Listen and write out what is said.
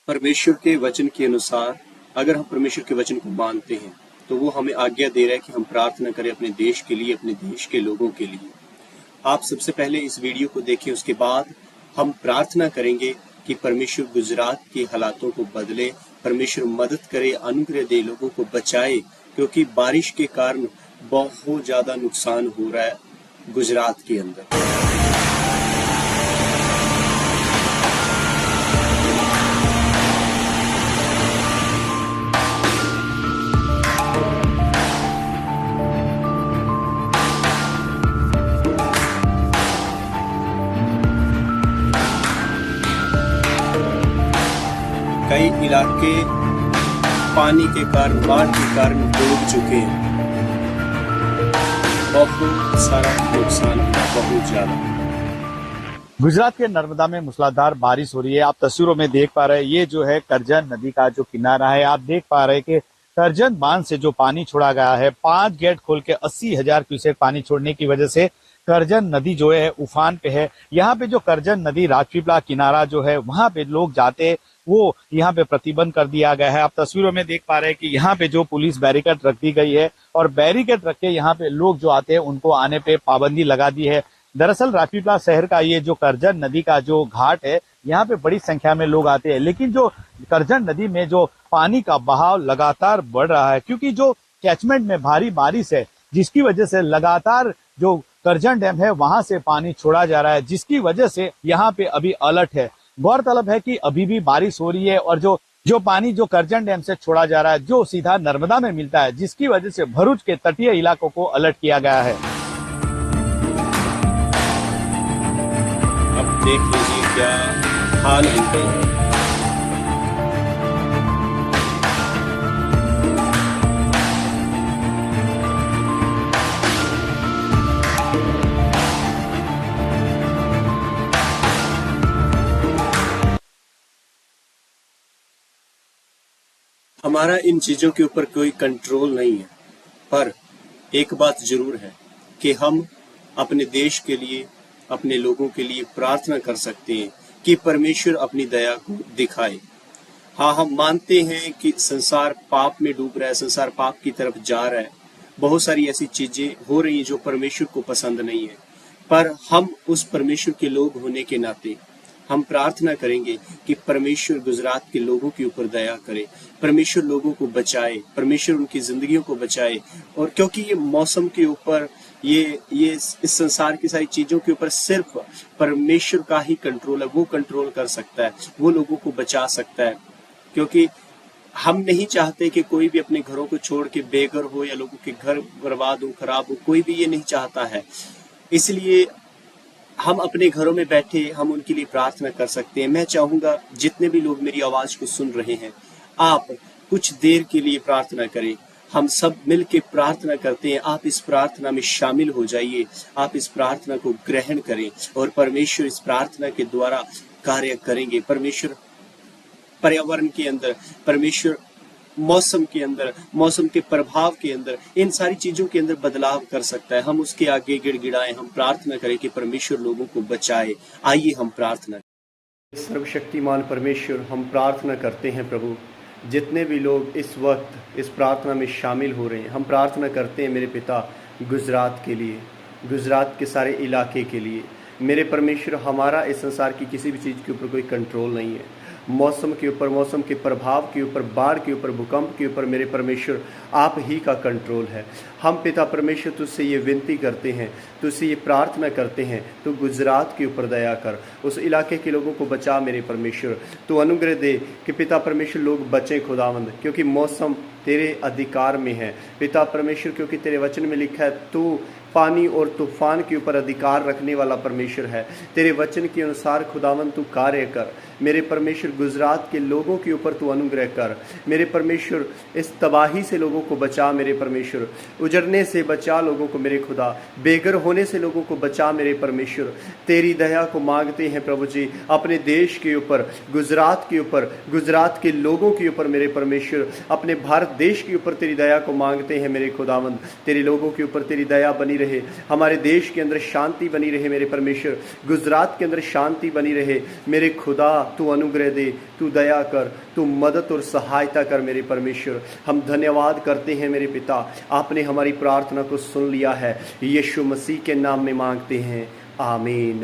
परमेश्वर के वचन के अनुसार अगर हम परमेश्वर के वचन को मानते हैं तो वो हमें आज्ञा दे रहा है कि हम प्रार्थना करें अपने देश के लिए, अपने देश के लोगों के लिए। आप सबसे पहले इस वीडियो को देखें, उसके बाद हम प्रार्थना करेंगे कि परमेश्वर गुजरात के हालातों को बदले, परमेश्वर मदद करे, अनुग्रह दे, लोगों को बचाए, क्योंकि बारिश के कारण बहुत ज्यादा नुकसान हो रहा है गुजरात के अंदर। कई इलाके पानी के कारण, बाढ़ के कारण डूब चुके हैं। बहुत सारा नुकसान, बहुत ज्यादा। गुजरात के नर्मदा में मूसलाधार बारिश हो रही है। आप तस्वीरों में देख पा रहे हैं, ये जो है करजन नदी का जो किनारा है। आप देख पा रहे हैं कि करजन बांध से जो पानी छोड़ा गया है, 5 गेट खोल के 80,000 क्यूसेक पानी छोड़ने की वजह से करजन नदी जो है उफान पे है। यहाँ पे जो करजन नदी राजपीपला किनारा जो है, वहां पे लोग जाते, वो यहाँ पे प्रतिबंध कर दिया गया है। आप तस्वीरों में देख पा रहे हैं कि यहाँ पे जो पुलिस बैरिकेड रख दी गई है और बैरिकेड रख के यहाँ पे लोग जो आते हैं उनको आने पे पाबंदी लगा दी है। दरअसल राजपीपला शहर का ये जो करजन नदी का जो घाट है, यहाँ पे बड़ी संख्या में लोग आते हैं, लेकिन जो करजन नदी में जो पानी का बहाव लगातार बढ़ रहा है, क्योंकि जो कैचमेंट में भारी बारिश है, जिसकी वजह से लगातार जो करजन डैम है वहां से पानी छोड़ा जा रहा है, जिसकी वजह से यहाँ पे अभी अलर्ट है। गौरतलब है कि अभी भी बारिश हो रही है और जो पानी जो करजन डैम से छोड़ा जा रहा है, जो सीधा नर्मदा में मिलता है, जिसकी वजह से भरूच के तटीय इलाकों को अलर्ट किया गया है। अब देख लीजिए क्या हाल हो गए हैं। हमारा इन चीजों के ऊपर कोई कंट्रोल नहीं है, पर एक बात जरूर है कि हम अपने देश के लिए, अपने लोगों के लिए प्रार्थना कर सकते हैं कि परमेश्वर अपनी दया को दिखाए। हाँ, हम मानते हैं कि संसार पाप में डूब रहा है, संसार पाप की तरफ जा रहा है, बहुत सारी ऐसी चीजें हो रही हैं जो परमेश्वर को पसंद नहीं है, पर हम उस परमेश्वर के लोग होने के नाते हम प्रार्थना करेंगे कि परमेश्वर गुजरात के लोगों के ऊपर दया करे, परमेश्वर लोगों को बचाए, परमेश्वर उनकी जिंदगियों को बचाए। और क्योंकि ये मौसम के ऊपर, ये इस संसार की सारी चीजों के ऊपर सिर्फ परमेश्वर का ही कंट्रोल है, वो कंट्रोल कर सकता है, वो लोगों को बचा सकता है। क्योंकि हम नहीं चाहते कि कोई भी अपने घरों को छोड़ के बेघर हो या लोगों के घर बर्बाद हो, खराब हो, कोई भी ये नहीं चाहता है। इसलिए हम अपने घरों में बैठे हम उनके लिए प्रार्थना कर सकते हैं। मैं चाहूंगा जितने भी लोग मेरी आवाज को सुन रहे हैं, आप कुछ देर के लिए प्रार्थना करें। हम सब मिल के प्रार्थना करते हैं, आप इस प्रार्थना में शामिल हो जाइए, आप इस प्रार्थना को ग्रहण करें और परमेश्वर इस प्रार्थना के द्वारा कार्य करेंगे। परमेश्वर पर्यावरण के अंदर, परमेश्वर मौसम के अंदर, मौसम के प्रभाव के अंदर, इन सारी चीजों के अंदर बदलाव कर सकता है। हम उसके आगे गिड़गिड़ाएं, हम प्रार्थना करें कि परमेश्वर लोगों को बचाए। आइए हम प्रार्थना करें। सर्वशक्तिमान परमेश्वर, हम प्रार्थना करते हैं प्रभु, जितने भी लोग इस वक्त इस प्रार्थना में शामिल हो रहे हैं, हम प्रार्थना करते हैं मेरे पिता गुजरात के लिए, गुजरात के सारे इलाके के लिए। मेरे परमेश्वर, हमारा इस संसार की किसी भी चीज़ के ऊपर कोई कंट्रोल नहीं है। मौसम के ऊपर, मौसम के प्रभाव के ऊपर, बाढ़ के ऊपर, भूकंप के ऊपर मेरे परमेश्वर आप ही का कंट्रोल है। हम पिता परमेश्वर तुझसे ये विनती करते हैं, तुझसे ये प्रार्थना करते हैं, तू गुजरात के ऊपर दया कर, उस इलाके के लोगों को बचा मेरे परमेश्वर। तू अनुग्रह दे कि पिता परमेश्वर लोग बचें खुदावंद, क्योंकि मौसम तेरे अधिकार में है पिता परमेश्वर, क्योंकि तेरे वचन में लिखा है तू पानी और तूफान के ऊपर अधिकार रखने वाला परमेश्वर है। तेरे वचन के अनुसार खुदावन तू कार्य कर मेरे परमेश्वर, गुजरात के लोगों के ऊपर तू अनुग्रह कर मेरे परमेश्वर। इस तबाही से लोगों को बचा मेरे परमेश्वर, उजड़ने से बचा लोगों को मेरे खुदा, बेघर होने से लोगों को बचा मेरे परमेश्वर। तेरी दया को मांगते हैं प्रभु जी, अपने देश के ऊपर, गुजरात के ऊपर, गुजरात के लोगों के ऊपर मेरे परमेश्वर, अपने भारत देश के ऊपर तेरी दया को मांगते हैं मेरे खुदावंद। तेरे लोगों के ऊपर तेरी दया बनी रहे, हमारे देश के अंदर शांति बनी रहे मेरे परमेश्वर, गुजरात के अंदर शांति बनी रहे मेरे खुदा। तू अनुग्रह दे, तू दया कर, तू मदद और सहायता कर मेरे परमेश्वर। हम धन्यवाद करते हैं मेरे पिता, आपने हमारी प्रार्थना को सुन लिया है। यीशु मसीह के नाम में मांगते हैं, आमीन।